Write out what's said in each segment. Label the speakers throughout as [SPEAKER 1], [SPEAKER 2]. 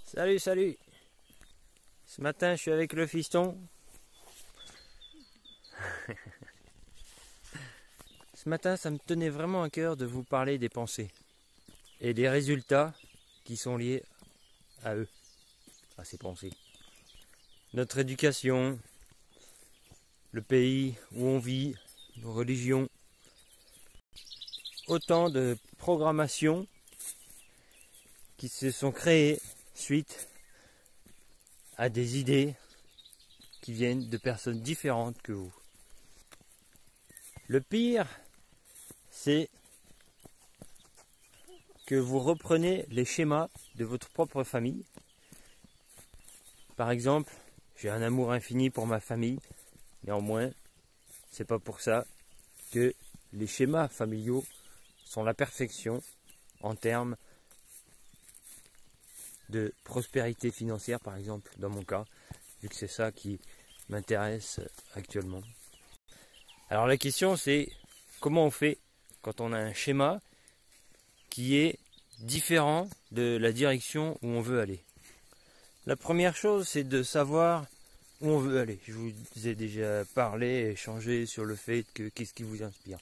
[SPEAKER 1] Salut, salut. Ce matin, je suis avec le fiston. Ce matin, ça me tenait vraiment à cœur de vous parler des pensées et des résultats qui sont liés à eux, à ces pensées. Notre éducation, le pays où on vit, nos religions, autant de programmations qui se sont créées suite à des idées qui viennent de personnes différentes que vous. Le pire, c'est que vous reprenez les schémas de votre propre famille. Par exemple, j'ai un amour infini pour ma famille, néanmoins, c'est pas pour ça que les schémas familiaux sont la perfection en termes de prospérité financière, par exemple, dans mon cas, vu que c'est ça qui m'intéresse actuellement. Alors la question c'est comment on fait quand on a un schéma qui est différent de la direction où on veut aller. La première chose c'est de savoir où on veut aller. Je vous ai déjà parlé, échangé sur le fait que qu'est-ce qui vous inspire,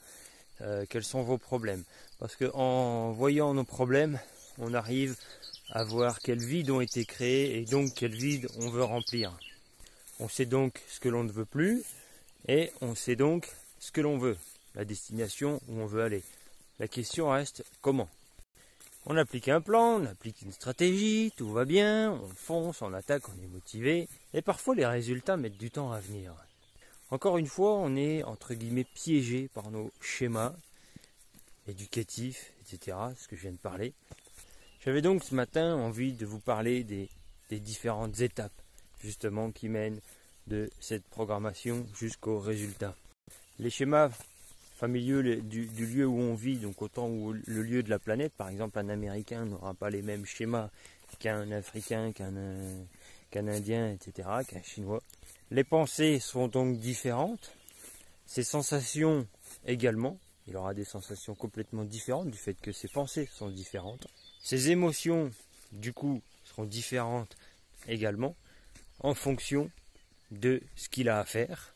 [SPEAKER 1] quels sont vos problèmes. Parce qu'en voyant nos problèmes, on arrive à voir quels vides ont été créés et donc quels vides on veut remplir. On sait donc ce que l'on ne veut plus et on sait donc ce que l'on veut, la destination où on veut aller. La question reste comment. On applique un plan, on applique une stratégie, tout va bien, on fonce, on attaque, on est motivé et parfois les résultats mettent du temps à venir. Encore une fois, on est entre guillemets piégé par nos schémas éducatifs, etc., ce que je viens de parler. J'avais donc ce matin envie de vous parler des différentes étapes justement qui mènent de cette programmation jusqu'au résultat. Les schémas familiaux du lieu où on vit, donc autant où le lieu de la planète, par exemple un Américain n'aura pas les mêmes schémas qu'un Africain, qu'un Indien, etc., qu'un Chinois. Les pensées sont donc différentes, ces sensations également, il aura des sensations complètement différentes du fait que ses pensées sont différentes. Ses émotions, du coup, seront différentes également en fonction de ce qu'il a à faire.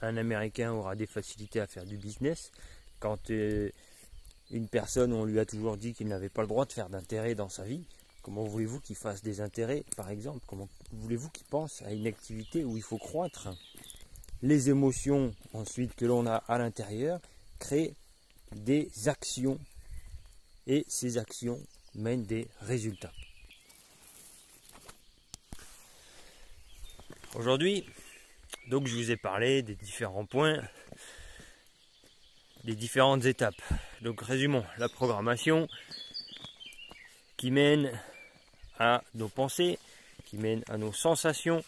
[SPEAKER 1] Un Américain aura des facilités à faire du business, quand une personne, on lui a toujours dit qu'il n'avait pas le droit de faire d'intérêt dans sa vie. Comment voulez-vous qu'il fasse des intérêts, par exemple? Comment voulez-vous qu'il pense à une activité où il faut croître? Les émotions, ensuite, que l'on a à l'intérieur, créent des actions. Et ces actions mènent des résultats. Aujourd'hui, donc je vous ai parlé des différents points, des différentes étapes. Donc résumons, la programmation qui mène à nos pensées, qui mène à nos sensations,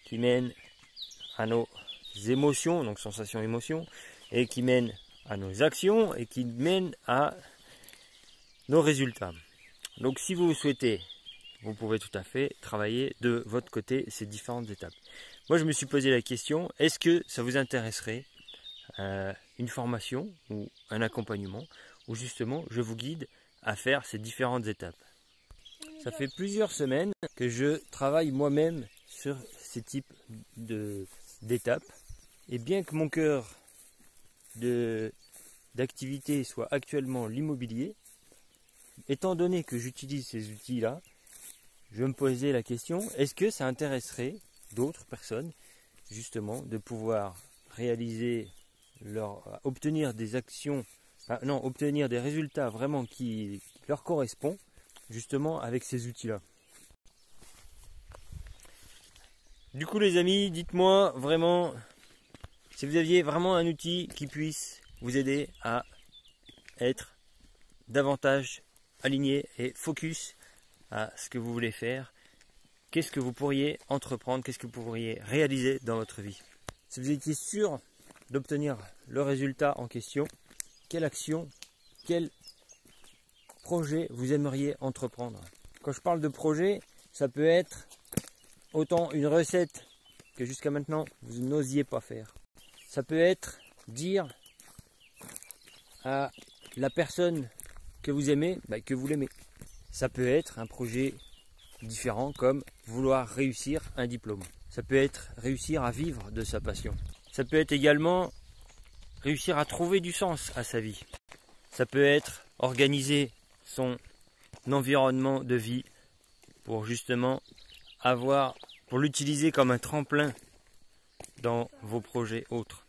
[SPEAKER 1] qui mène à nos émotions, donc sensations, émotions, et qui mène à nos actions et qui mène à nos résultats. Donc si vous souhaitez, vous pouvez tout à fait travailler de votre côté ces différentes étapes. Moi je me suis posé la question, est-ce que ça vous intéresserait une formation ou un accompagnement où justement je vous guide à faire ces différentes étapes. Ça fait plusieurs semaines que je travaille moi-même sur ces types d'étapes et bien que mon cœur d'activité soit actuellement l'immobilier, étant donné que j'utilise ces outils-là, je me posais la question, est-ce que ça intéresserait d'autres personnes justement de pouvoir réaliser obtenir des actions, obtenir des résultats vraiment qui leur correspondent justement avec ces outils-là. Du coup les amis, dites-moi vraiment si vous aviez vraiment un outil qui puisse vous aider à être davantage aligné et focus à ce que vous voulez faire. Qu'est-ce que vous pourriez entreprendre, qu'est-ce que vous pourriez réaliser dans votre vie? Si vous étiez sûr d'obtenir le résultat en question, quelle action, quel projet vous aimeriez entreprendre? Quand je parle de projet, ça peut être autant une recette que jusqu'à maintenant vous n'osiez pas faire. Ça peut être dire à la personne que vous aimez que vous l'aimez. Ça peut être un projet différents comme vouloir réussir un diplôme. Ça peut être réussir à vivre de sa passion. Ça peut être également réussir à trouver du sens à sa vie. Ça peut être organiser son environnement de vie pour justement pour l'utiliser comme un tremplin dans vos projets autres.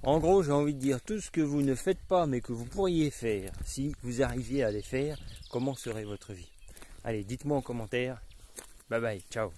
[SPEAKER 1] En gros, j'ai envie de dire tout ce que vous ne faites pas mais que vous pourriez faire, si vous arriviez à les faire, comment serait votre vie? Allez, dites-moi en commentaire. Bye bye, ciao.